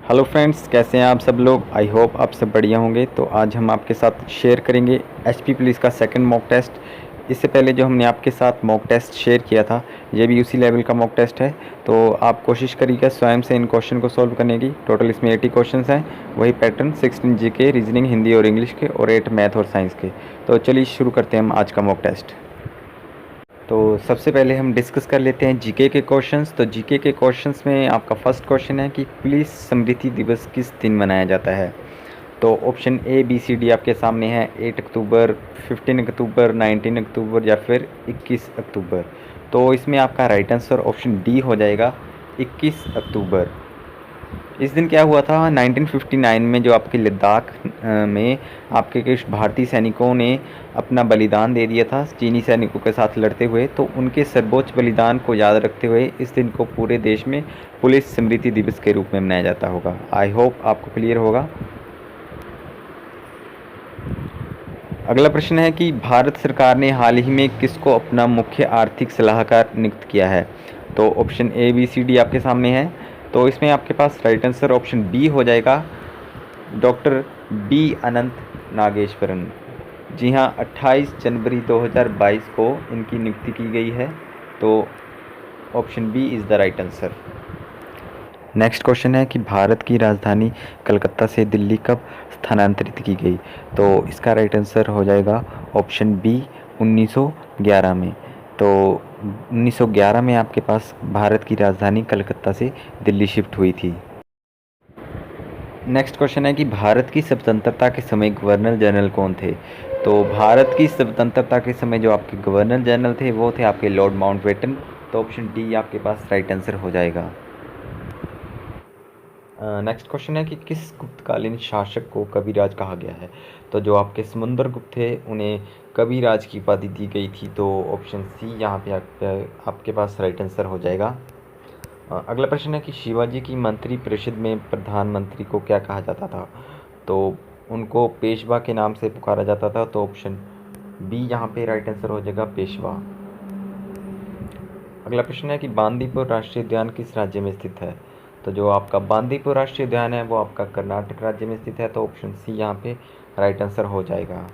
Hello friends, कैसे हैं आप सब लोग। आई होप आप सब बढ़िया होंगे। तो आज हम आपके साथ शेयर करेंगे एचपी पुलिस का सेकंड मॉक टेस्ट। इससे पहले जो हमने आपके साथ मॉक टेस्ट शेयर किया था, ये भी उसी लेवल का मॉक टेस्ट है। तो आप कोशिश करिएगा स्वयं से इन क्वेश्चन को सॉल्व करने की। टोटल इसमें 80 क्वेश्चन हैं। वही पैटर्न 16 जीके, रीजनिंग, हिंदी और इंग्लिश के, और 8 मैथ और साइंस के। तो चलिए शुरू करते हैं हम आज का मॉक टेस्ट। तो सबसे पहले हम डिस्कस कर लेते हैं जीके के क्वेश्चंस। तो जीके के क्वेश्चंस में आपका फर्स्ट क्वेश्चन है कि पुलिस स्मृति दिवस किस दिन मनाया जाता है। तो option A B C D आपके सामने है। 8 अक्टूबर, 15 अक्टूबर, 19 अक्टूबर या फिर 21 अक्टूबर। तो इसमें आपका राइट आंसर ऑप्शन डी हो जाएगा, 21 अक्टूबर। इस दिन क्या हुआ था, 1959 में जो आपके लद्दाख में आपके कुछ भारतीय सैनिकों ने अपना बलिदान दे दिया था चीनी सैनिकों के साथ लड़ते हुए। तो उनके सर्वोच्च बलिदान को याद रखते हुए इस दिन को पूरे देश में पुलिस स्मृति दिवस के रूप में मनाया जाता होगा। आई होप आपको क्लियर होगा। अगला प्रश्न है कि भारत सरकार ने हाल ही में किसको अपना मुख्य आर्थिक सलाहकार नियुक्त किया है। तो option A B C D आपके सामने है। तो इसमें आपके पास राइट आंसर ऑप्शन बी हो जाएगा, डॉक्टर बी अनंत नागेश्वरन। जी हाँ, 28 जनवरी 2022 को इनकी नियुक्ति की गई है। तो option B is the right answer. Next question है कि भारत की राजधानी कलकत्ता से दिल्ली कब स्थानांतरित की गई। तो इसका राइट आंसर हो जाएगा ऑप्शन बी, 1911 में। तो 1911 में आपके पास भारत की राजधानी कलकत्ता से दिल्ली शिफ्ट हुई थी। नेक्स्ट क्वेश्चन है कि भारत की स्वतंत्रता के समय गवर्नर जनरल कौन थे। तो भारत की स्वतंत्रता के समय जो आपके गवर्नर जनरल थे वो थे आपके लॉर्ड माउंटबेटन। तो ऑप्शन डी आपके पास राइट आंसर हो जाएगा। नेक्स्ट क्वेश्चन है कि किस गुप्तकालीन शासक को कविराज कहा गया है। तो जो आपके समुद्रगुप्त थे उन्हें कविराज की उपाधि दी गई थी। तो ऑप्शन सी यहाँ पे आपके पास राइट आंसर हो जाएगा। अगला प्रश्न है कि शिवाजी की मंत्री परिषद में प्रधानमंत्री को क्या कहा जाता था। तो उनको पेशवा के नाम से पुकारा जाता था। तो ऑप्शन बी यहाँ पे राइट आंसर हो जाएगा, पेशवा। अगला प्रश्न है कि बांदीपुर राष्ट्रीय उद्यान किस राज्य में स्थित है। तो जो आपका बांदीपुर राष्ट्रीय उद्यान है वो आपका कर्नाटक राज्य में स्थित है। तो ऑप्शन सी यहाँ पे राइट आंसर हो जाएगा।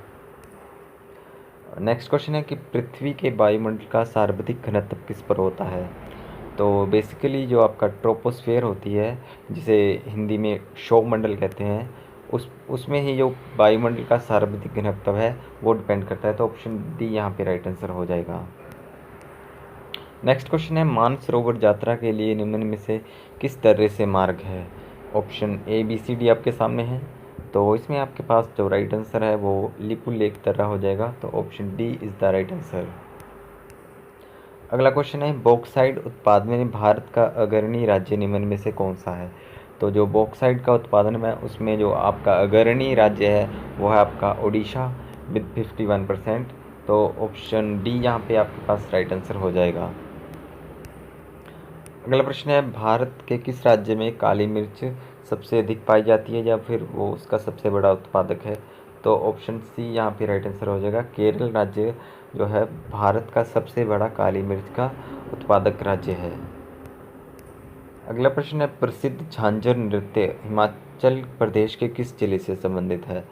नेक्स्ट क्वेश्चन है कि पृथ्वी के वायुमंडल का सर्वाधिक घनत्व किस पर होता है। तो बेसिकली जो आपका ट्रोपोस्फेयर होती है, जिसे हिंदी में सौरमंडल कहते हैं, उसमें ही जो वायुमंडल का सर्वाधिक घनत्व है वो डिपेंड करता है। तो ऑप्शन डी यहाँ पे राइट आंसर हो जाएगा। नेक्स्ट क्वेश्चन है मानसरोवर यात्रा के लिए निम्न में से किस तरह से मार्ग है। Option A B C D आपके सामने है। तो इसमें आपके पास जो राइट आंसर है वो लिपु लेक दर्रा हो जाएगा। तो option D is the right answer. अगला क्वेश्चन है बॉक्साइट उत्पादन में भारत का अग्रणी राज्य निम्न में से कौन सा है। तो जो बॉक्साइट का उत्पादन में उसमें जो आपका अग्रणी राज्य है वो है आपका उड़ीसा विद 51%। तो ऑप्शन डी यहाँ पे आपके पास राइट आंसर हो जाएगा। अगला प्रश्न है भारत के किस राज्य में काली मिर्च सबसे अधिक पाई जाती है या फिर वो उसका सबसे बड़ा उत्पादक है। तो ऑप्शन सी यहाँ पे राइट आंसर हो जाएगा। केरल राज्य जो है भारत का सबसे बड़ा काली मिर्च का उत्पादक राज्य है। अगला प्रश्न है प्रसिद्ध झांझर नृत्य हिमाचल प्रदेश के किस जिले से संबंधित है।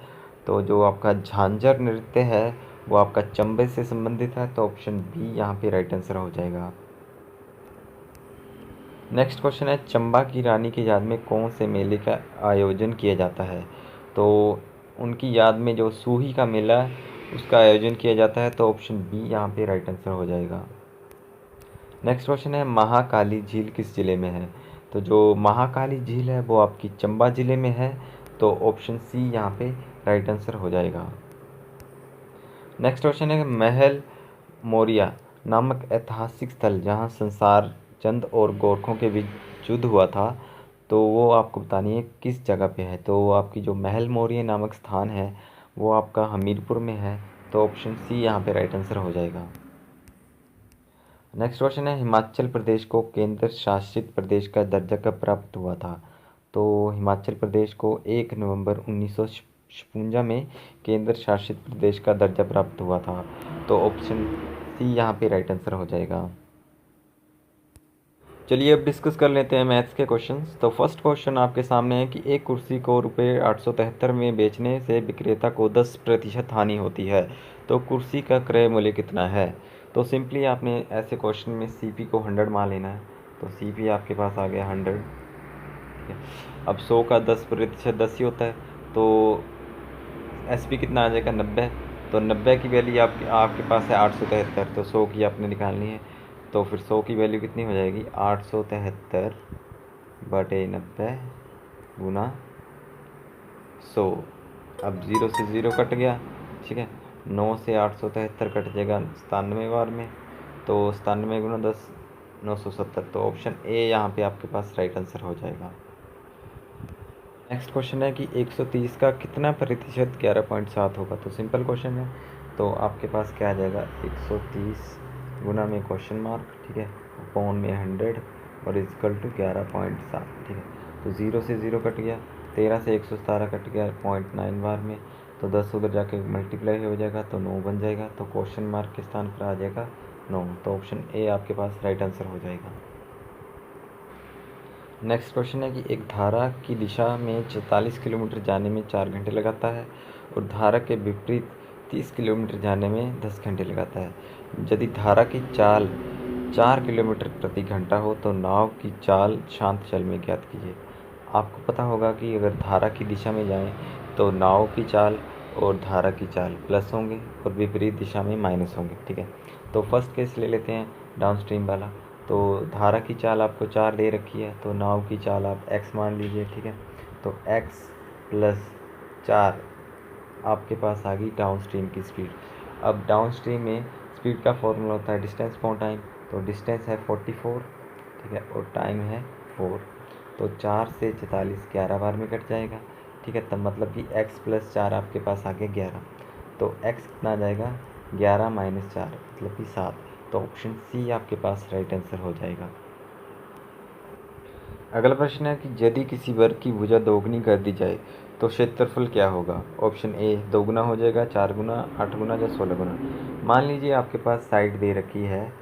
तो जो आपका झांझर नृत्य है वो आपका चंबे से संबंधित है। तो ऑप्शन बी यहाँ पे राइट आंसर हो जाएगा। नेक्स्ट क्वेश्चन है चंबा की रानी की याद में कौन से मेले का आयोजन किया जाता है। तो उनकी याद में जो सूही का मेला उसका आयोजन किया जाता है। तो ऑप्शन बी यहाँ पे राइट आंसर हो जाएगा। नेक्स्ट क्वेश्चन है महाकाली झील किस ज़िले में है। तो जो महाकाली झील है वो आपकी चंबा ज़िले में है। तो ऑप्शन सी यहाँ पे राइट आंसर हो जाएगा। नेक्स्ट क्वेश्चन है महल मोरिया नामक ऐतिहासिक स्थल जहाँ संसार चंद और गोरखों के बीच युद्ध हुआ था, तो वो आपको बतानी है किस जगह पे है। तो वो आपकी जो महल मौर्य नामक स्थान है वो आपका हमीरपुर में है। तो ऑप्शन सी यहाँ पे राइट आंसर हो जाएगा। नेक्स्ट क्वेश्चन है हिमाचल प्रदेश को केंद्र शासित प्रदेश का दर्जा कब प्राप्त हुआ था। तो हिमाचल प्रदेश को 1 नवंबर 1956 में केंद्र शासित प्रदेश का दर्जा प्राप्त हुआ था। तो ऑप्शन सी यहाँ पे राइट आंसर हो जाएगा। चलिए अब डिस्कस कर लेते हैं मैथ्स के क्वेश्चंस। तो फर्स्ट क्वेश्चन आपके सामने है कि एक कुर्सी को रुपये 873 में बेचने से विक्रेता को 10% हानि होती है, तो कुर्सी का क्रय मूल्य कितना है। तो सिंपली आपने ऐसे क्वेश्चन में CP को 100 मान लेना है। तो CP आपके पास आ गया 100, ठीक है। अब 100 का 10% 10 ही होता है, तो SP कितना आ जाएगा 90। तो 90 की वैल्यू आपके पास है 873, तो 100 की आपने निकालनी है। तो फिर 100 की वैल्यू कितनी हो जाएगी 873 बटे 90 गुना 100। अब 0 से 0 कट गया, ठीक है। 9 से 873 कट जाएगा 97 बार में, तो 97 गुना 10 970। तो ऑप्शन ए यहाँ पे आपके पास राइट आंसर हो जाएगा। नेक्स्ट क्वेश्चन है कि 130 का कितना प्रतिशत 11.7 होगा। तो सिंपल क्वेश्चन है, तो आपके पास क्या आ जाएगा 130 गुना में क्वेश्चन मार्क, ठीक है, अपॉन में 100 और इक्वल टू 11.7, ठीक है। तो 0 से 0 कट गया, 13 से 117 कट गया 0.9 बार में, तो 10 उधर जाके मल्टीप्लाई हो जाएगा तो 9 बन जाएगा। तो क्वेश्चन मार्क के स्थान पर आ जाएगा 9। तो ऑप्शन ए आपके पास राइट आंसर हो जाएगा। नेक्स्ट क्वेश्चन है कि एक धारा की दिशा में 44 किलोमीटर जाने में 4 घंटे लगाता है और धारा के विपरीत 30 किलोमीटर जाने में 10 घंटे लगाता है। यदि धारा की चाल 4 किलोमीटर प्रति घंटा हो तो नाव की चाल शांत जल में ज्ञात कीजिए। आपको पता होगा कि अगर धारा की दिशा में जाएं तो नाव की चाल और धारा की चाल प्लस होंगे और विपरीत दिशा में माइनस होंगे, ठीक है। तो फर्स्ट केस ले लेते हैं डाउन स्ट्रीम वाला। तो धारा की चाल आपको 4 दे रखी है, तो नाव की चाल आप x मान लीजिए, ठीक है। तो x प्लस 4 आपके पास आ गई डाउन स्ट्रीम की स्पीड। अब डाउन स्ट्रीम में स्पीड का फॉर्मूला होता है डिस्टेंस अपॉन टाइम। तो डिस्टेंस है 44, ठीक है, और टाइम है 4। तो 4 से 44 11 बार में कट जाएगा, ठीक है। तब मतलब कि x प्लस 4 आपके पास आ गया 11। तो x कितना आ जाएगा 11 माइनस 4 मतलब कि 7। तो ऑप्शन सी आपके पास राइट आंसर हो जाएगा। अगला प्रश्न है कि यदि किसी वर्ग की भुजा दोगुनी कर दी जाए तो क्षेत्रफल क्या होगा। ऑप्शन ए 2 गुना हो जाएगा, 4 गुना, 8 गुना या 16 गुना। मान लीजिए आपके पास साइड दे रखी है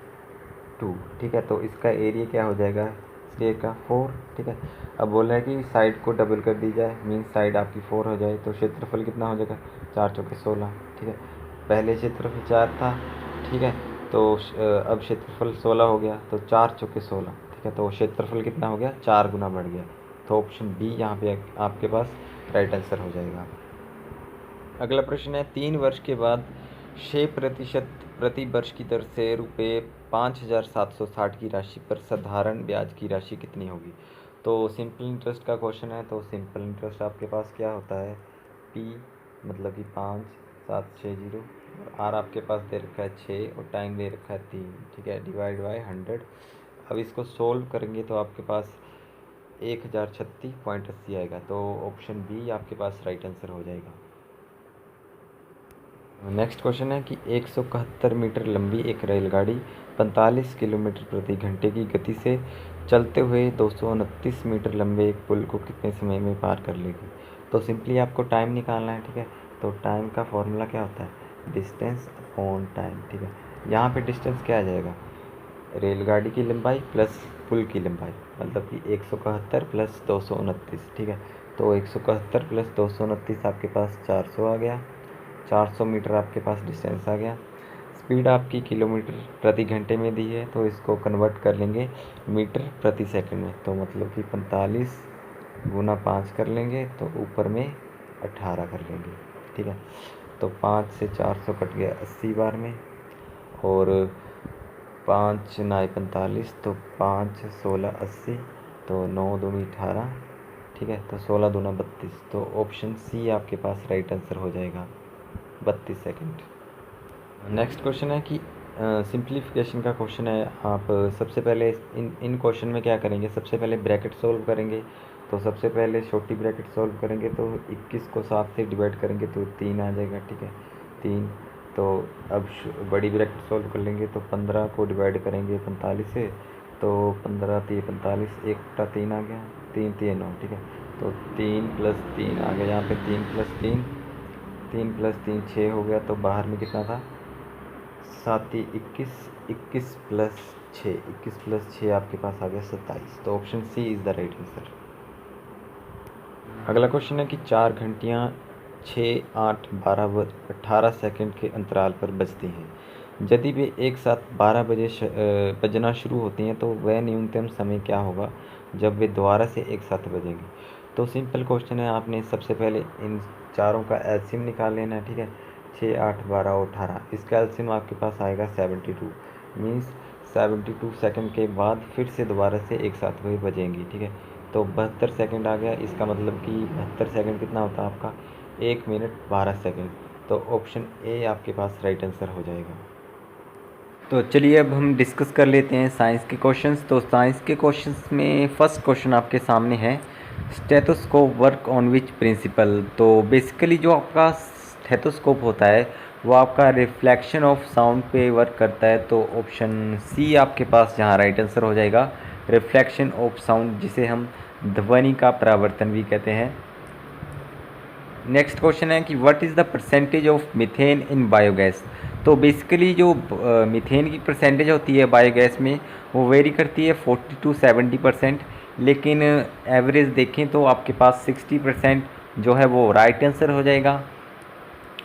2, ठीक है। तो इसका एरिया क्या हो जाएगा इसलिए का 4, ठीक है। अब बोल रहा है कि साइड को डबल कर दी जाए, मीन साइड आपकी 4 हो जाए, तो क्षेत्रफल कितना हो जाएगा 4 चौके 16, ठीक है। पहले क्षेत्रफल 4 था, ठीक है। तो अब क्षेत्रफल 16 हो गया, तो 4 चौके 16, ठीक है। तो क्षेत्रफल कितना हो गया 4 गुना बढ़ गया। तो ऑप्शन बी यहाँ पे आपके पास राइट आंसर हो जाएगा। अगला प्रश्न है 3 वर्ष के बाद 6% प्रति वर्ष की दर से रुपये 5,760 की राशि पर साधारण ब्याज की राशि कितनी होगी। तो सिंपल इंटरेस्ट का क्वेश्चन है। तो सिंपल इंटरेस्ट आपके पास क्या होता है P मतलब कि 5760 और R आपके पास दे रखा है 6 और टाइम दे रखा है 3, ठीक है, डिवाइड बाय 100। अब इसको सोल्व करेंगे तो आपके पास 1036.80 आएगा। तो ऑप्शन बी आपके पास राइट आंसर हो जाएगा। नेक्स्ट क्वेश्चन है कि 171 मीटर लंबी एक रेलगाड़ी 45 किलोमीटर प्रति घंटे की गति से चलते हुए 229 मीटर लंबे एक पुल को कितने समय में पार कर लेगी। तो सिंपली आपको टाइम निकालना है, ठीक है। तो टाइम का फॉर्मूला क्या होता है डिस्टेंस अपॉन टाइम, ठीक है। यहाँ पे डिस्टेंस क्या आ जाएगा रेलगाड़ी की लंबाई प्लस पुल की लंबाई, मतलब कि 171 प्लस 229, ठीक है। तो 171 प्लस 229 आपके पास 400 आ गया, 400 मीटर आपके पास डिस्टेंस आ गया। स्पीड आपकी किलोमीटर प्रति घंटे में दी है, तो इसको कन्वर्ट कर लेंगे मीटर प्रति सेकंड में। तो मतलब कि 45 गुना 5 कर लेंगे, तो ऊपर में 18 कर लेंगे, ठीक है। तो 5 से 400 कट गया 80 बार में, और 5 9 45, तो 5 16 80, तो 9 दूनी 18, ठीक है। तो 16 दूना 32। तो ऑप्शन सी आपके पास राइट आंसर हो जाएगा 32 सेकंड। नेक्स्ट क्वेश्चन है कि सिंप्लीफिकेशन का क्वेश्चन है। आप सबसे पहले इन क्वेश्चन में क्या करेंगे, सबसे पहले ब्रैकेट सॉल्व करेंगे। तो सबसे पहले छोटी ब्रैकेट सॉल्व करेंगे, तो 21 को 7 से डिवाइड करेंगे तो 3 आ जाएगा, ठीक है, 3। तो अब बड़ी ब्रैकेट सॉल्व कर लेंगे, तो 15 को डिवाइड करेंगे 45 से, तो 15 3 45, एक का 3 आ गया, 3 3 9, ठीक है। तो 3 प्लस 3 आ गया यहाँ पे, 3 प्लस 3, 3 प्लस 3 6 हो गया। तो बाहर में कितना था 7 3 21, 21 प्लस 6, 21 + 6 आपके पास आ गया 27। तो option C is the right answer. अगला क्वेश्चन है कि 4 घंटियाँ 6, 8, 12 व 18 सेकंड के अंतराल पर बजती हैं। यदि वे एक साथ 12 बजे बजना शुरू होती हैं तो वह न्यूनतम समय क्या होगा जब वे दोबारा से एक साथ बजेंगी। तो सिंपल क्वेश्चन है, आपने सबसे पहले इन चारों का एलसीएम निकाल लेना है। ठीक है, 6, 8, 12 और 18, इसका एलसीएम आपके पास आएगा 72। मीन्स 72 सेकंड के बाद फिर से दोबारा से एक साथ वही बजेंगी। ठीक है, तो 72 सेकंड आ गया। इसका मतलब कि 72 सेकंड कितना होता है आपका, 1 मिनट 12 सेकंड। तो ऑप्शन ए आपके पास राइट आंसर हो जाएगा। तो चलिए अब हम डिस्कस कर लेते हैं साइंस के क्वेश्चंस। तो साइंस के क्वेश्चंस में फर्स्ट क्वेश्चन आपके सामने है, stethoscope work on which principle. तो बेसिकली जो आपका स्टेथोस्कोप होता है वो आपका रिफ्लेक्शन ऑफ साउंड पे वर्क करता है। तो ऑप्शन सी आपके पास यहाँ राइट आंसर हो जाएगा, रिफ्लेक्शन ऑफ साउंड, जिसे हम ध्वनि का परावर्तन भी कहते हैं। नेक्स्ट क्वेश्चन है कि what is the percentage of methane in biogas. तो बेसिकली जो मीथेन की परसेंटेज होती है बायोगैस में वो वेरी करती है 40 to 70%, लेकिन एवरेज देखें तो आपके पास 60% जो है वो राइट आंसर हो जाएगा।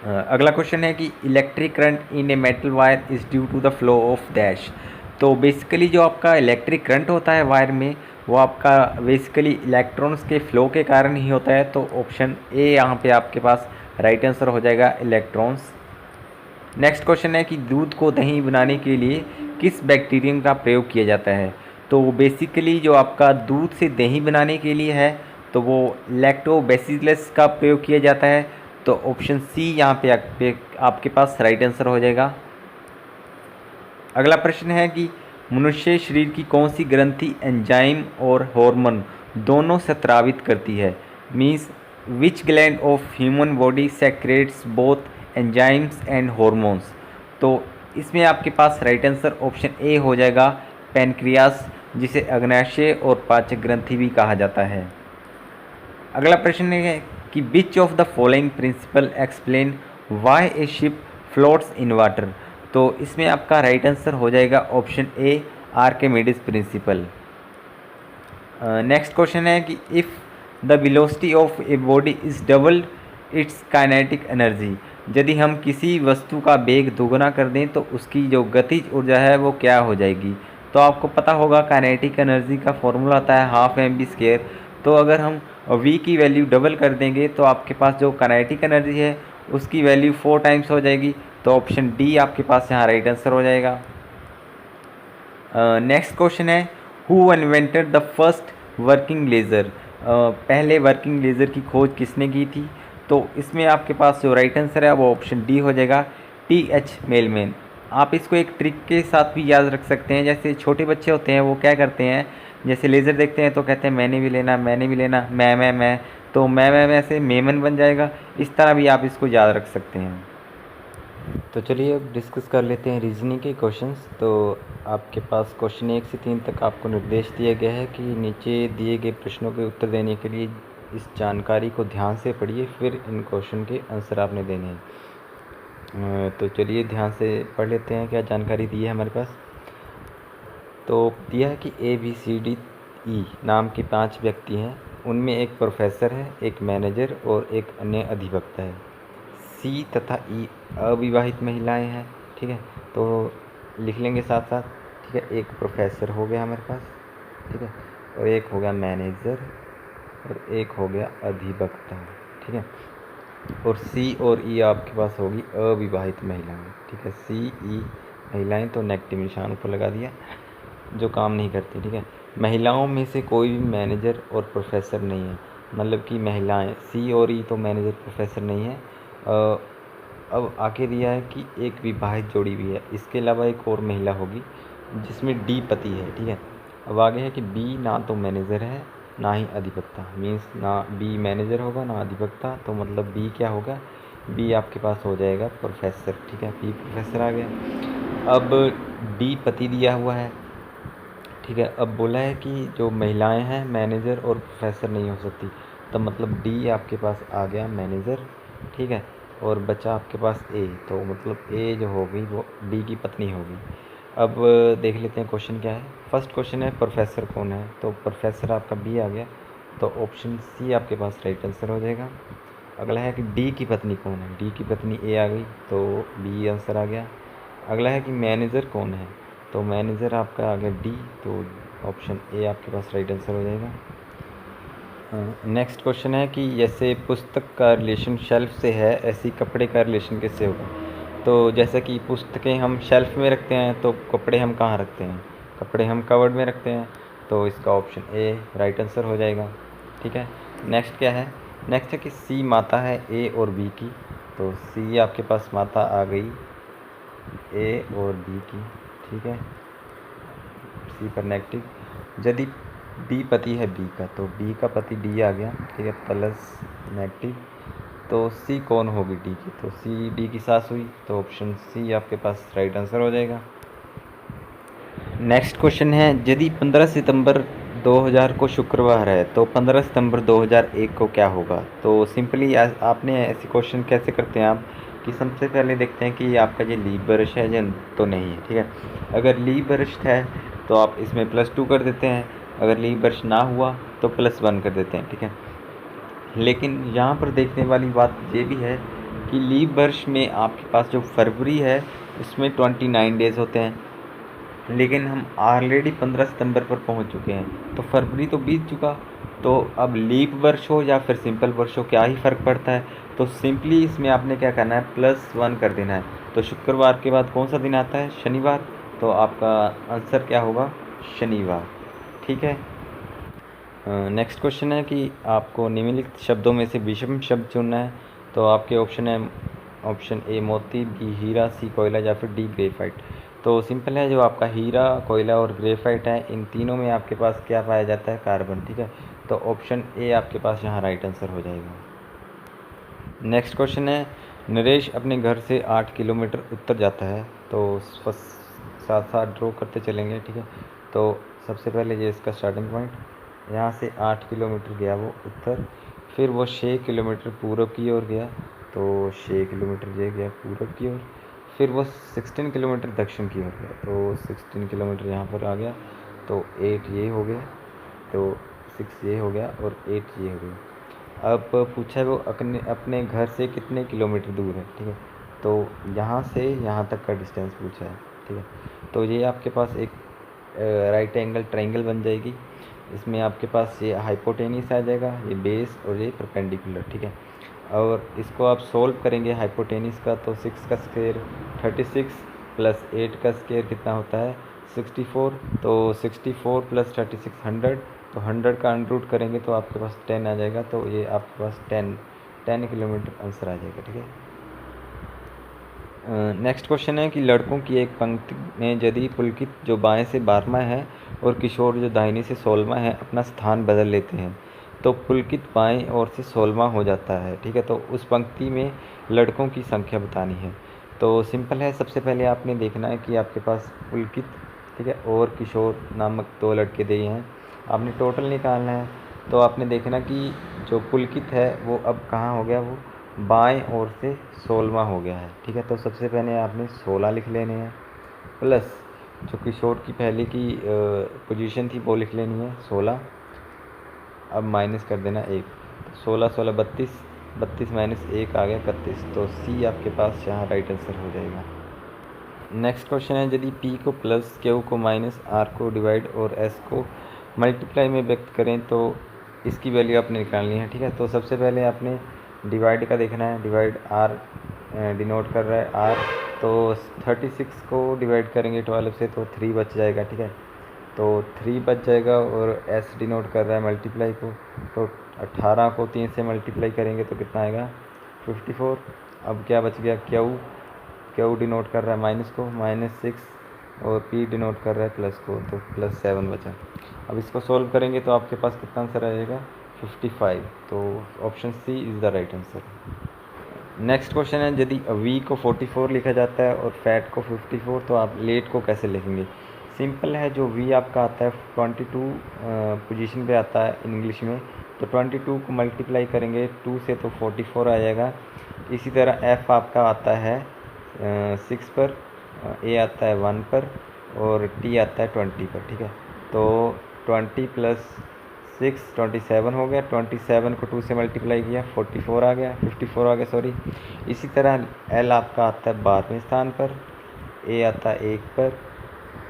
अगला क्वेश्चन है कि electric current in a metal wire is due to the flow of dash. तो बेसिकली जो आपका इलेक्ट्रिक करंट होता है वायर में वो आपका बेसिकली इलेक्ट्रॉन्स के फ्लो के कारण ही होता है। तो ऑप्शन ए यहाँ पे आपके पास राइट आंसर हो जाएगा, इलेक्ट्रॉन्स। नेक्स्ट क्वेश्चन है कि दूध को दही बनाने के लिए किस बैक्टीरियम का प्रयोग किया जाता है। तो बेसिकली जो आपका दूध से दही बनाने के लिए है तो वो लैक्टोबैसिलस का प्रयोग किया जाता है। तो ऑप्शन सी यहाँ पे आपके पास राइट आंसर हो जाएगा। अगला प्रश्न है कि मनुष्य शरीर की कौन सी ग्रंथि एंजाइम और हार्मोन दोनों स्रावित करती है। Means which gland of human body secrets both enzymes and hormones. तो इसमें आपके पास राइट आंसर ऑप्शन ए हो जाएगा, पैनक्रियास, जिसे अग्नाशय और पाचक ग्रंथि भी कहा जाता है। अगला प्रश्न है कि which of the following principle explain why a ship floats in water. तो इसमें आपका राइट आंसर हो जाएगा option A, Archimedes principle. Next question है कि if the velocity of a body is doubled its kinetic energy. यदि हम किसी वस्तु का वेग दोगुना कर दें तो उसकी जो गतिज ऊर्जा है वो क्या हो जाएगी। तो आपको पता होगा काइनेटिक एनर्जी का फॉर्मूला आता है ½ mv²। तो अगर हम v की वैल्यू डबल कर देंगे तो आपके पास जो काइनेटिक एनर्जी है उसकी वैल्यू 4 टाइम्स हो जाएगी। तो ऑप्शन डी आपके पास यहाँ राइट आंसर हो जाएगा। नेक्स्ट क्वेश्चन है, who invented the first working laser. पहले वर्किंग लेज़र की खोज किसने की थी। तो इसमें आपके पास जो राइट आंसर है वो ऑप्शन डी हो जाएगा, टी.एच. मेलमैन। आप इसको एक ट्रिक के साथ भी याद रख सकते हैं। जैसे छोटे बच्चे होते हैं वो क्या करते हैं, जैसे लेज़र देखते हैं तो कहते हैं मैंने भी लेना, मैंने भी लेना, मैं, तो मैं से मेमन बन जाएगा। इस तरह भी आप इसको याद रख सकते हैं। तो चलिए अब डिस्कस कर लेते हैं रीजनिंग के क्वेश्चंस। तो आपके पास क्वेश्चन 1 से 3 तक आपको निर्देश दिया गया है कि नीचे दिए गए प्रश्नों के उत्तर देने के लिए इस जानकारी को ध्यान से पढ़िए, फिर इन क्वेश्चन के आंसर आपने देने हैं। तो चलिए ध्यान से पढ़ लेते हैं क्या जानकारी दी है हमारे पास। तो दिया है कि ABCDE नाम के 5 व्यक्ति हैं, उनमें एक प्रोफेसर है, एक मैनेजर और एक अन्य अधिवक्ता है। C तथा E अविवाहित महिलाएं हैं। ठीक है, तो लिख लेंगे साथ साथ। ठीक है, एक प्रोफेसर हो गया हमारे पास, ठीक है, और एक हो गया मैनेजर और एक हो गया अधिवक्ता। ठीक है, और C और E आपके पास होगी अविवाहित महिलाएं। ठीक है, C E महिलाएं तो नेगेटिव निशान ऊपर लगा दिया, जो काम नहीं करती। ठीक है, महिलाओं में से कोई भी मैनेजर और प्रोफेसर नहीं है, मतलब कि महिलाएं C और E तो मैनेजर प्रोफेसर नहीं है। अब आके दिया है कि एक विवाहित जोड़ी भी है, इसके अलावा एक और महिला होगी जिसमें D पति है। ठीक है, अब आगे है कि B ना तो मैनेजर है ना ही अधिवक्ता, मीन्स ना B मैनेजर होगा ना अधिवक्ता, तो मतलब B क्या होगा, B आपके पास हो जाएगा प्रोफेसर। ठीक है, B प्रोफेसर आ गया। अब D पति दिया हुआ है। ठीक है, अब बोला है कि जो महिलाएं हैं मैनेजर और प्रोफेसर नहीं हो सकती, तो मतलब D आपके पास आ गया मैनेजर। ठीक है, और बचा आपके पास A, तो मतलब A जो होगी वो D की पत्नी होगी। अब देख लेते हैं क्वेश्चन क्या है। फर्स्ट क्वेश्चन है प्रोफेसर कौन है, तो प्रोफेसर आपका बी आ गया, तो ऑप्शन सी आपके पास राइट आंसर हो जाएगा। अगला है कि डी की पत्नी कौन है, डी की पत्नी ए आ गई, तो बी आंसर आ गया। अगला है कि मैनेजर कौन है, तो मैनेजर आपका आ गया डी, तो ऑप्शन ए आपके पास राइट आंसर हो जाएगा। नेक्स्ट क्वेश्चन है कि जैसे पुस्तक का रिलेशन शेल्फ से है, ऐसी कपड़े का रिलेशन किससे होगा। तो जैसा कि पुस्तकें हम शेल्फ में रखते हैं, तो कपड़े हम कहाँ रखते हैं, कपड़े हम कवर्ड में रखते हैं, तो इसका ऑप्शन ए राइट आंसर हो जाएगा। ठीक है, नेक्स्ट क्या है, नेक्स्ट है कि सी माता है ए और बी की, तो सी आपके पास माता आ गई ए और बी की। ठीक है, सी पर नेगेटिव। यदि डी पति है बी का, तो बी का पति डी आ गया। ठीक है, प्लस नेगेटिव। तो सी कौन होगी डी की, तो सी डी की सास हुई, तो ऑप्शन सी आपके पास राइट आंसर हो जाएगा। नेक्स्ट क्वेश्चन है, यदि 15 सितंबर 2000 को शुक्रवार है, तो 15 सितंबर 2001 को क्या होगा। तो सिंपली आपने ऐसे क्वेश्चन कैसे करते हैं आप, कि सबसे पहले देखते हैं कि आपका ये लीप वर्ष है या तो नहीं है। ठीक है, अगर लीप वर्ष है तो आप इसमें +2 कर देते हैं, अगर लीप वर्ष ना हुआ तो +1 कर देते हैं। ठीक है, लेकिन यहाँ पर देखने वाली बात ये भी है कि लीप वर्ष में आपके पास जो फरवरी है उसमें 29 डेज़ होते हैं, लेकिन हम ऑलरेडी 15 सितंबर पर पहुंच चुके हैं, तो फरवरी तो बीत चुका, तो अब लीप वर्ष हो या फिर सिंपल वर्ष हो क्या ही फ़र्क पड़ता है। तो सिंपली इसमें आपने क्या करना है, +1 कर देना है। तो शुक्रवार के बाद कौन सा दिन आता है, शनिवार, तो आपका आंसर क्या होगा, शनिवार। ठीक है, नेक्स्ट क्वेश्चन है कि आपको निम्नलिखित शब्दों में से विषम शब्द चुनना है, तो आपके ऑप्शन है ऑप्शन ए मोती, बी हीरा, सी कोयला या फिर डी ग्रेफाइट। तो सिंपल है, जो आपका हीरा, कोयला और ग्रेफाइट है, इन तीनों में आपके पास क्या पाया जाता है, कार्बन। ठीक है, तो ऑप्शन ए आपके पास यहाँ राइट आंसर हो जाएगा। नेक्स्ट क्वेश्चन है, नरेश अपने घर से 8 किलोमीटर उत्तर जाता है, तो साथ साथ ड्रॉ करते चलेंगे। ठीक है, तो सबसे पहले ये इसका स्टार्टिंग पॉइंट, यहाँ से 8 किलोमीटर गया वो उत्तर, फिर वो 6 किलोमीटर पूरब की ओर गया, तो 6 किलोमीटर ये गया पूरब की ओर, फिर वो 16 किलोमीटर दक्षिण की ओर गया, तो 16 किलोमीटर यहाँ पर आ गया, तो 8 ये हो गया, तो 6 ये हो गया और 8 ये हो गया। अब पूछा है वो अपने घर से कितने किलोमीटर दूर है। ठीक है, तो यहाँ से यहाँ तक का डिस्टेंस पूछा है। ठीक है, तो ये आपके पास एक राइट एंगल ट्रायंगल बन जाएगी, इसमें आपके पास ये हाइपोटेनियस आ जाएगा, ये बेस और ये परपेंडिकुलर। ठीक है, और इसको आप सोल्व करेंगे हाइपोटेनियस का, तो 6 का स्क्वायर 36 प्लस 8 का स्क्वायर कितना होता है, 64, तो 64 प्लस 36 100, तो 100 का अंडर करेंगे तो आपके पास 10 आ जाएगा, तो ये आपके पास 10 किलोमीटर आंसर आ जाएगा। ठीक है, नेक्स्ट क्वेश्चन है कि लड़कों की एक पंक्ति में यदि पुलकित जो बाएं से 12वां है और किशोर जो दाहिने से 16वां है अपना स्थान बदल लेते हैं, तो पुलकित बाएं ओर से 16वां हो जाता है। ठीक है, तो उस पंक्ति में लड़कों की संख्या बतानी है। तो सिंपल है, सबसे पहले आपने देखना है कि आपके पास पुलकित, ठीक है, और किशोर नामक 2 लड़के दिए हैं, आपने टोटल निकालना है। तो आपने देखना कि जो पुलकित है वो अब कहाँ हो गया, वो बाएं ओर से 16वां हो गया है। ठीक है, तो सबसे पहले आपने 16 लिख लेने हैं, प्लस जो किशोर की पहले की पोजीशन थी वो लिख लेनी है 16, अब माइनस कर देना 1, तो 16 16 32, 32 माइनस 1 आ गया 31, तो सी आपके पास यहाँ राइट आंसर हो जाएगा। नेक्स्ट क्वेश्चन है, यदि P को प्लस, Q को माइनस, R को डिवाइड और S को मल्टीप्लाई में व्यक्त करें तो इसकी वैल्यू आपने निकालनी है। ठीक है, तो सबसे पहले आपने डिवाइड का देखना है, डिवाइड R डिनोट कर रहा है R, तो 36 को डिवाइड करेंगे 12 से तो 3 बच जाएगा। ठीक है, तो 3 बच जाएगा, और S डिनोट कर रहा है मल्टीप्लाई को, तो 18 को 3 से मल्टीप्लाई करेंगे तो कितना आएगा 54। अब क्या बच गया, क्यू डिनोट कर रहा है माइनस को, -6, और P डिनोट कर रहा है प्लस को, तो +7 बचा। अब इसको सोल्व करेंगे तो आपके पास कितना आंसर आएगा 55, तो option C is the right answer. Next question है, यदि वी को 44 लिखा जाता है और फैट को 54, तो आप लेट को कैसे लिखेंगे। सिंपल है, जो वी आपका आता है 22 पोजीशन पे आता है इंग्लिश में, तो 22 को मल्टीप्लाई करेंगे 2 से तो 44 आ जाएगा। इसी तरह एफ़ आपका आता है 6 पर, ए आता है 1 पर, और टी आता है 20 पर, ठीक है। तो 20 प्लस 6 27 हो गया, 27 को 2 से मल्टीप्लाई किया 44 आ गया, 54 आ गया सॉरी। इसी तरह एल आपका आता है 12वें स्थान पर, ए आता है 1 पर,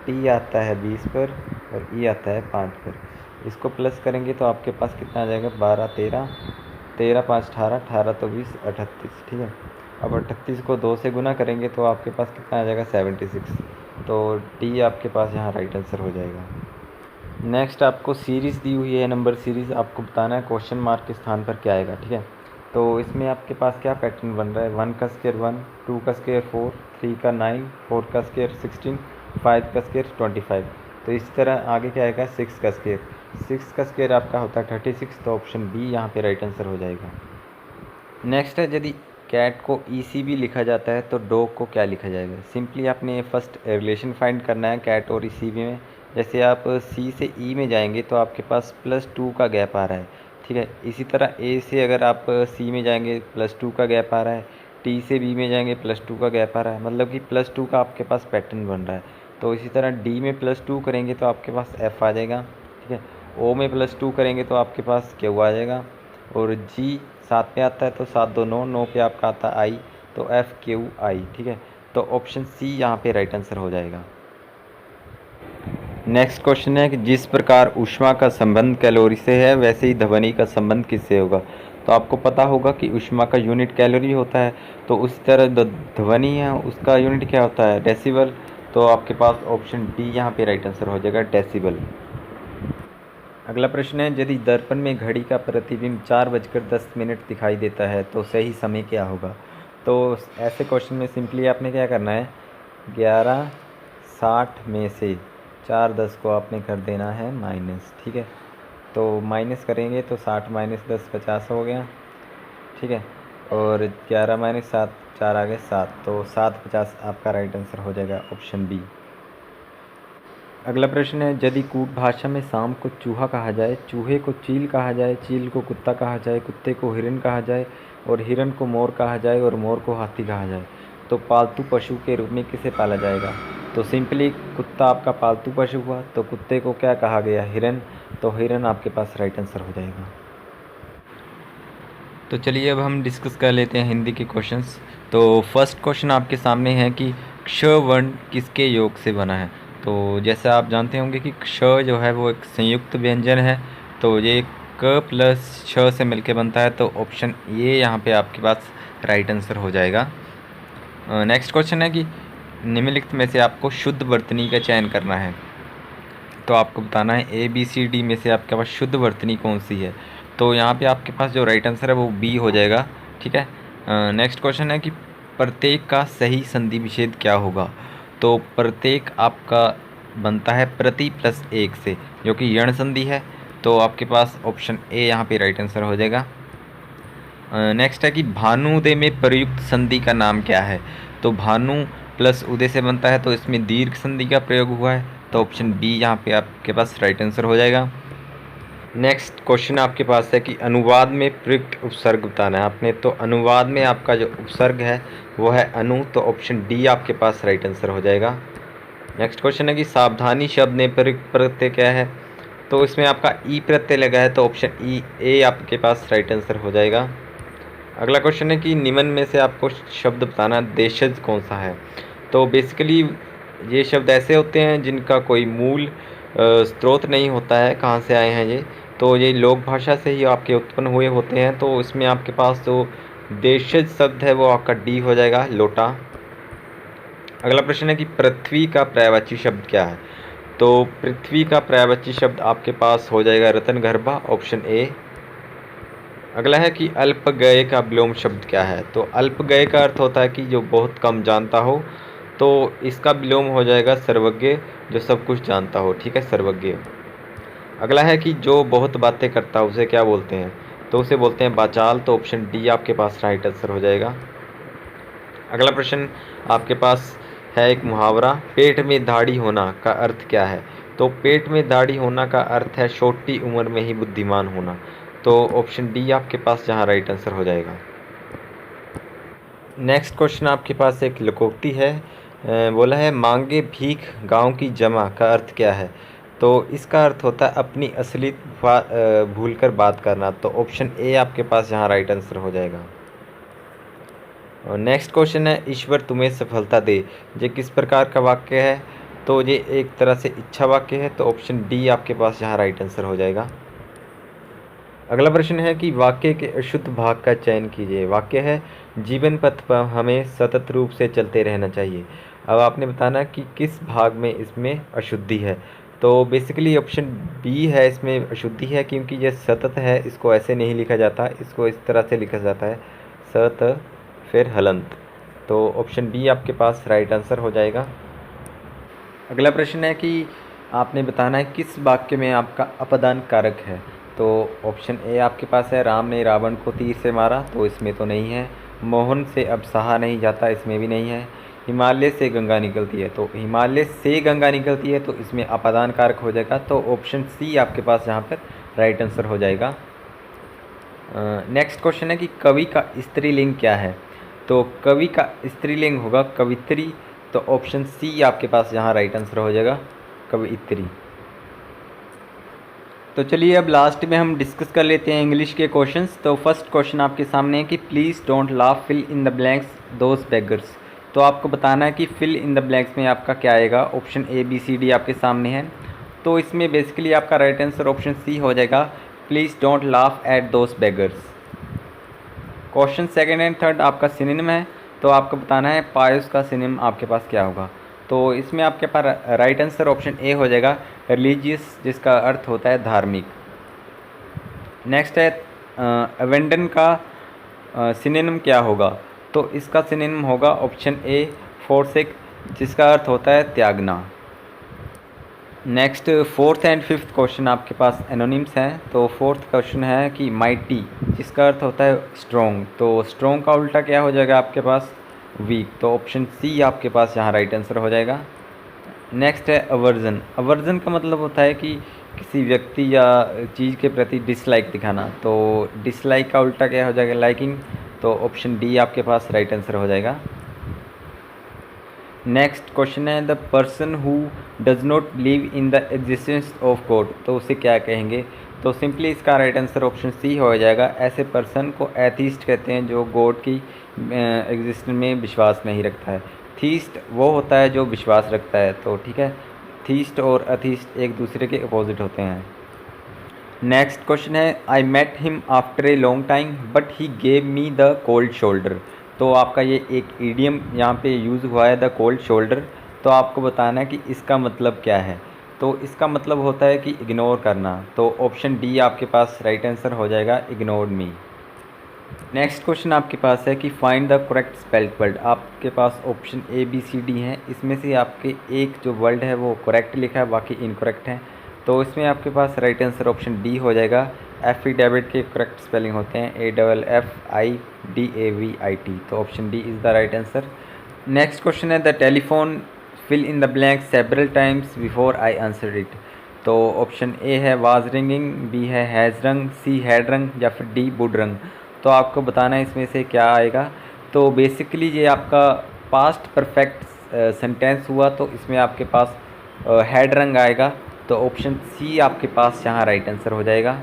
टी आता है 20 पर और ई आता है 5 पर। इसको प्लस करेंगे तो आपके पास कितना आ जाएगा, 12 13, 13 5 18, 18 तो 20 38, ठीक है। अब 38 को 2 से गुना करेंगे तो आपके पास कितना आ जाएगा, 76। तो डी आपके पास यहाँ राइट आंसर हो जाएगा। नेक्स्ट आपको सीरीज़ दी हुई है, नंबर सीरीज़, आपको बताना है क्वेश्चन मार्क के स्थान पर क्या आएगा, ठीक है। तो इसमें आपके पास क्या पैटर्न बन रहा है, 1 का स्क्वायर 1, 2 का स्क्वायर 4, 3 का 9, 4 का स्क्वायर 16, 5 का स्क्वायर 25। तो इसी तरह आगे क्या आएगा, 6 का स्क्वायर, 6 का स्क्वायर आपका होता है 36। तो ऑप्शन बी यहाँ पे राइट आंसर हो जाएगा। नेक्स्ट है, यदि कैट को ECB लिखा जाता है तो डॉग को क्या लिखा जाएगा। सिंपली आपने फर्स्ट रिलेशन फाइंड करना है कैट और ECB में। जैसे आप C से E में जाएंगे तो आपके पास +2 का गैप आ रहा है, ठीक है। इसी तरह A से अगर आप C में जाएंगे +2 का गैप आ रहा है, T से B में जाएंगे +2 का गैप आ रहा है, मतलब कि +2 का आपके पास पैटर्न बन रहा है। तो इसी तरह D में +2 करेंगे तो आपके पास F आ जाएगा, ठीक है। O में +2 करेंगे तो आपके पास Q आ जाएगा, और G 7 पे आता है तो 7 2 9, 9 पे आपका आता है I, तो FQI, ठीक है। तो ऑप्शन सी यहाँ पे राइट आंसर हो जाएगा। नेक्स्ट क्वेश्चन है कि जिस प्रकार ऊष्मा का संबंध कैलोरी से है वैसे ही ध्वनि का संबंध किससे होगा। तो आपको पता होगा कि ऊष्मा का यूनिट कैलोरी होता है, तो उसी तरह ध्वनि है उसका यूनिट क्या होता है, डेसिबल। तो आपके पास ऑप्शन डी यहाँ पे राइट आंसर हो जाएगा, डेसिबल। अगला प्रश्न है, यदि दर्पण में घड़ी का प्रतिबिंब 4:10 दिखाई देता है तो सही समय क्या होगा। तो ऐसे क्वेश्चन में सिंपली आपने क्या करना है, 11:60 में से 4:10 को आपने कर देना है माइनस, ठीक है। तो माइनस करेंगे तो 60 - 10 50 हो गया, ठीक है। और 11 - 7 4 आ गए 7, तो 7:50 आपका राइट आंसर हो जाएगा, ऑप्शन बी। अगला प्रश्न है, यदि कूट भाषा में सांप को चूहा कहा जाए, चूहे को चील कहा जाए, चील को कुत्ता कहा जाए, कुत्ते को हिरन कहा जाए और हिरन को मोर कहा जाए और मोर को हाथी कहा जाए, तो पालतू पशु के रूप में किसे पाला जाएगा। तो सिंपली कुत्ता आपका पालतू पशु हुआ, तो कुत्ते को क्या कहा गया, हिरन, तो हिरन आपके पास राइट आंसर हो जाएगा। तो चलिए अब हम डिस्कस कर लेते हैं हिंदी के क्वेश्चंस। तो फर्स्ट क्वेश्चन आपके सामने है कि क्ष वर्ण किसके योग से बना है। तो जैसे आप जानते होंगे कि क्ष जो है वो एक संयुक्त व्यंजन है, तो ये क प्लस छ से मिलके बनता है, तो ऑप्शन ए यहाँ पे आपके पास राइट आंसर हो जाएगा। नेक्स्ट क्वेश्चन है कि निम्नलिखित में से आपको शुद्ध वर्तनी का चयन करना है। तो आपको बताना है ABCD में से आपके पास शुद्ध वर्तनी कौन सी है। तो यहाँ पे आपके पास जो राइट आंसर है वो बी हो जाएगा, ठीक है। नेक्स्ट क्वेश्चन है कि प्रत्येक का सही संधि विच्छेद क्या होगा। तो प्रत्येक आपका बनता है प्रति प्लस एक से, जो कि यण संधि है, तो आपके पास ऑप्शन ए यहाँ पे राइट आंसर हो जाएगा। नेक्स्ट है कि भानुदय में प्रयुक्त संधि का नाम क्या है। तो भानु प्लस उदय से बनता है, तो इसमें दीर्घ संधि का प्रयोग हुआ है, तो ऑप्शन बी यहाँ पे आपके पास राइट आंसर हो जाएगा। नेक्स्ट क्वेश्चन आपके पास है कि अनुवाद में प्रयुक्त उपसर्ग बताना है आपने। तो अनुवाद में आपका जो उपसर्ग है वो है अनु, तो ऑप्शन डी आपके पास राइट आंसर हो जाएगा। नेक्स्ट क्वेश्चन है कि सावधानी शब्द में प्रयुक्त प्रत्यय क्या है। तो इसमें आपका ई प्रत्यय लगा है, तो ऑप्शन ई ए आपके पास राइट आंसर हो जाएगा। अगला क्वेश्चन है कि निम्न में से आपको शब्द बताना देशज कौन सा है। तो बेसिकली ये शब्द ऐसे होते हैं जिनका कोई मूल स्रोत नहीं होता है, कहाँ से आए हैं ये, तो ये लोक भाषा से ही आपके उत्पन्न हुए होते हैं। तो इसमें आपके पास जो देशज शब्द है वो आपका डी हो जाएगा, लोटा। अगला प्रश्न है कि पृथ्वी का पर्यायवाची शब्द क्या है। तो पृथ्वी का पर्यायवाची शब्द आपके पास हो जाएगा रत्नगर्भा, ऑप्शन ए। अगला है कि अल्पगय का विलोम शब्द क्या है। तो अल्पगय का अर्थ होता है कि जो बहुत कम जानता हो, तो इसका विलोम हो जाएगा सर्वज्ञ, जो सब कुछ जानता हो, ठीक है, सर्वज्ञ। अगला है कि जो बहुत बातें करता है उसे क्या बोलते हैं। तो उसे बोलते हैं वाचाल, तो ऑप्शन डी आपके पास राइट आंसर हो जाएगा। अगला प्रश्न आपके पास है एक मुहावरा, पेट में दाढ़ी होना का अर्थ क्या है। तो पेट में दाढ़ी होना का अर्थ है छोटी उम्र में ही बुद्धिमान होना, तो ऑप्शन डी आपके पास जहाँ राइट आंसर हो जाएगा। नेक्स्ट क्वेश्चन आपके पास एक लोकोक्ति है, बोला है मांगे भीख गाँव की जमा का अर्थ क्या है? तो इसका अर्थ होता है अपनी असलियत भूल कर बात करना। तो ऑप्शन ए आपके पास यहाँ राइट आंसर हो जाएगा। और नेक्स्ट क्वेश्चन है ईश्वर तुम्हें सफलता दे, ये किस प्रकार का वाक्य है? तो ये एक तरह से इच्छा वाक्य है। तो ऑप्शन डी आपके पास यहाँ राइट आंसर हो जाएगा। अगला प्रश्न है कि वाक्य के अशुद्ध भाग का चयन कीजिए। वाक्य है जीवन पथ पर हमें सतत रूप से चलते रहना चाहिए। अब आपने बताना कि किस भाग में इसमें अशुद्धि है। तो बेसिकली ऑप्शन बी है, इसमें अशुद्धि है क्योंकि ये सतत है, इसको ऐसे नहीं लिखा जाता, इसको इस तरह से लिखा जाता है सत फिर हलंत। तो ऑप्शन बी आपके पास राइट आंसर हो जाएगा। अगला प्रश्न है कि आपने बताना है किस वाक्य में आपका अपदान कारक है। तो ऑप्शन ए आपके पास है राम ने रावण को तीर से मारा, तो इसमें तो नहीं है। मोहन से अब सहा नहीं जाता, इसमें भी नहीं है। हिमालय से गंगा निकलती है, तो हिमालय से गंगा निकलती है, तो इसमें अपदान कारक हो जाएगा। तो ऑप्शन सी आपके पास यहाँ पर राइट आंसर हो जाएगा। नेक्स्ट क्वेश्चन है कि कवि का स्त्रीलिंग क्या है। तो कवि का स्त्रीलिंग होगा कवित्री। तो ऑप्शन सी आपके पास यहाँ राइट आंसर हो जाएगा, कवित्री। तो चलिए अब लास्ट में हम डिस्कस कर लेते हैं इंग्लिश के क्वेश्चंस। तो फर्स्ट क्वेश्चन आपके सामने है कि please don't laugh fill in the blanks those beggars. तो आपको बताना है कि फिल इन द ब्लैंक्स में आपका क्या आएगा। Option A B C D आपके सामने है। तो इसमें बेसिकली आपका राइट आंसर ऑप्शन सी हो जाएगा, please don't laugh at those beggars. Question second and third आपका सिनोनिम है। तो आपको बताना है पायस का सिनोनिम आपके पास क्या होगा। तो इसमें आपके पास राइट आंसर ऑप्शन ए हो जाएगा, रिलीजियस, जिसका अर्थ होता है धार्मिक। नेक्स्ट है अवेंडन का सिनोनिम क्या होगा। तो इसका सिनोनिम होगा ऑप्शन ए फोरसेक, जिसका अर्थ होता है त्यागना। Next fourth and fifth question आपके पास एनोनिम्स हैं। तो फोर्थ क्वेश्चन है कि माइटी, जिसका अर्थ होता है स्ट्रॉन्ग। तो स्ट्रॉन्ग का उल्टा क्या हो जाएगा आपके पास, वीक। तो ऑप्शन सी आपके पास यहाँ राइट आंसर हो जाएगा। नेक्स्ट है अवर्जन। अवर्जन का मतलब होता है कि किसी व्यक्ति या चीज़ के प्रति डिसलाइक दिखाना। तो डिसलाइक का उल्टा क्या हो जाएगा, लाइकिंग। तो ऑप्शन डी आपके पास राइट आंसर हो जाएगा। नेक्स्ट क्वेश्चन है the person who does not believe in the existence of God. तो उसे क्या कहेंगे। तो सिंपली इसका राइट आंसर ऑप्शन सी हो जाएगा। ऐसे पर्सन को एथीस्ट कहते हैं जो गॉड की एग्जिस्टेंस में विश्वास नहीं रखता है। थीस्ट वो होता है जो विश्वास रखता है। तो ठीक है, थीस्ट और अथीस्ट एक दूसरे के अपोजिट होते हैं। नेक्स्ट क्वेश्चन है I met him after a long time but he gave me the cold shoulder. तो आपका ये एक ईडियम यहाँ पे यूज़ हुआ है, द कोल्ड शोल्डर। तो आपको बताना है कि इसका मतलब क्या है। तो इसका मतलब होता है कि इग्नोर करना। तो ऑप्शन डी आपके पास राइट आंसर हो जाएगा, इग्नोर्ड मी। नेक्स्ट क्वेश्चन आपके पास है कि find the correct spelled word. आपके पास option A B C D हैं, इसमें से आपके एक जो वर्ड है वो करेक्ट लिखा है, बाकी इनकरेक्ट हैं। तो इसमें आपके पास राइट आंसर ऑप्शन डी हो जाएगा। एफिडेविट के करेक्ट स्पेलिंग होते हैं AFFIDAVIT। तो option D is the right answer. Next question है the telephone fill in the blank several times before I answer it. तो ऑप्शन ए है वाज रिंगिंग, बी है हैज़ रंग, सी हैड रंग, या फिर डी वुड रंग। तो आपको बताना है इसमें से क्या आएगा। तो बेसिकली ये आपका पास्ट परफेक्ट सेंटेंस हुआ, तो इसमें आपके पास हैड रंग आएगा। तो ऑप्शन सी आपके पास यहाँ राइट आंसर हो जाएगा।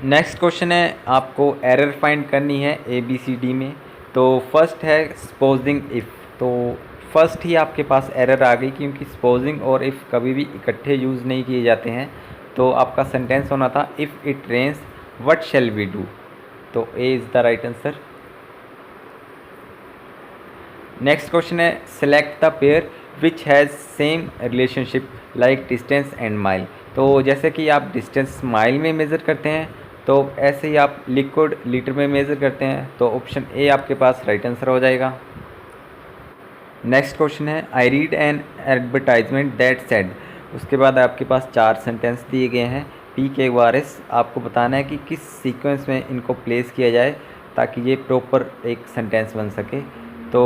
नेक्स्ट क्वेश्चन है आपको एरर फाइंड करनी है ABCD में। तो फर्स्ट है सपोजिंग इफ़। तो फर्स्ट ही आपके पास एरर आ गई क्योंकि सपोजिंग और इफ़ कभी भी इकट्ठे यूज़ नहीं किए जाते हैं। तो आपका सेंटेंस होना था if it rains what shall we do. तो A is the right answer. Next question है select the pair which has same relationship like distance and mile. तो जैसे कि आप डिस्टेंस माइल में मेज़र करते हैं, तो ऐसे ही आप लिक्विड लीटर में मेज़र करते हैं। तो ऑप्शन ए आपके पास राइट आंसर हो जाएगा। नेक्स्ट क्वेश्चन है I read an advertisement that said. उसके बाद आपके पास 4 सेंटेंस दिए गए हैं PQRS। आपको बताना है कि किस सीक्वेंस में इनको प्लेस किया जाए ताकि ये प्रॉपर एक सेंटेंस बन सके। तो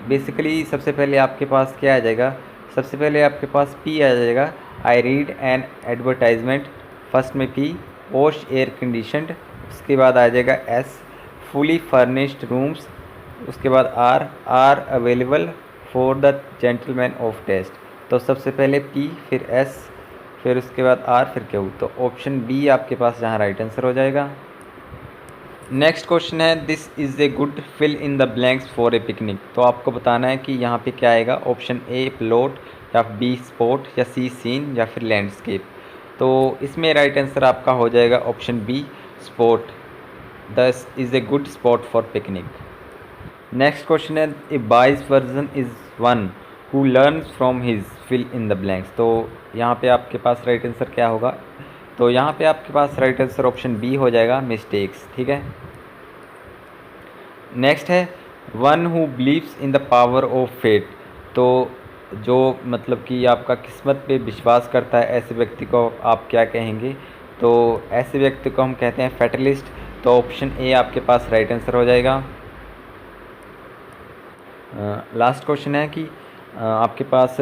बेसिकली सबसे पहले आपके पास क्या आ जाएगा, सबसे पहले आपके पास P आ जाएगा, I read an advertisement, first में P, वॉश एयर कंडीशनड, उसके बाद आ जाएगा S, फुली फर्निश्ड रूम्स, उसके बाद R available for the gentleman of taste. तो सबसे पहले P, फिर S, फिर उसके बाद R, फिर Q। तो ऑप्शन बी आपके पास यहाँ राइट आंसर हो जाएगा। नेक्स्ट क्वेश्चन है this is a good fill in the blanks for a picnic. तो आपको बताना है कि यहाँ पे क्या आएगा, ऑप्शन ए प्लॉट, या बी स्पॉट, या सी सीन, या फिर लैंडस्केप। तो इसमें राइट आंसर आपका हो जाएगा option B spot. This is a good spot for picnic. Next question है a wise person is one who learns from his fill in the blanks. तो यहाँ पे आपके पास राइट आंसर क्या होगा, तो यहाँ पे आपके पास राइट आंसर ऑप्शन बी हो जाएगा मिस्टेक्स। ठीक है। नेक्स्ट है one who believes in the power of fate. तो जो मतलब कि आपका किस्मत पे विश्वास करता है, ऐसे व्यक्ति को आप क्या कहेंगे, तो ऐसे व्यक्ति को हम कहते हैं फैटलिस्ट। तो ऑप्शन ए आपके पास राइट आंसर हो जाएगा। लास्ट क्वेश्चन है कि आपके पास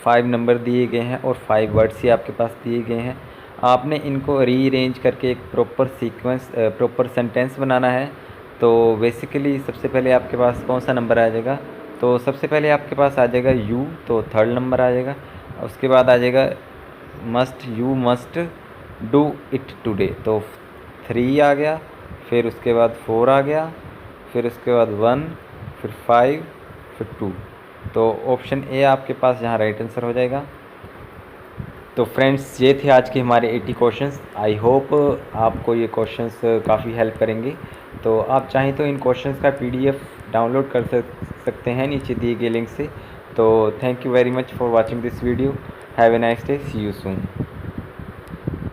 5 नंबर दिए गए हैं और 5 वर्ड्स ही आपके पास दिए गए हैं। आपने इनको रीअरेंज करके एक प्रॉपर सीक्वेंस प्रॉपर सेंटेंस बनाना है। तो बेसिकली सबसे पहले आपके पास कौन सा नंबर आ जाएगा, तो सबसे पहले आपके पास आ जाएगा यू, तो थर्ड नंबर आ जाएगा। उसके बाद आ जाएगा must, you must do it today, तो 3 आ गया। फिर उसके बाद 4 आ गया, फिर उसके बाद 1, फिर 5, फिर 2। तो ऑप्शन ए आपके पास यहाँ राइट आंसर हो जाएगा। तो फ्रेंड्स ये थे आज के हमारे 80 क्वेश्चंस। आई होप आपको ये क्वेश्चंस काफ़ी हेल्प करेंगे। तो आप चाहें तो इन क्वेश्चंस का PDF डाउनलोड कर सकते हैं नीचे दिए गए लिंक से। तो thank you very much for watching this video. Have a nice day, see you soon.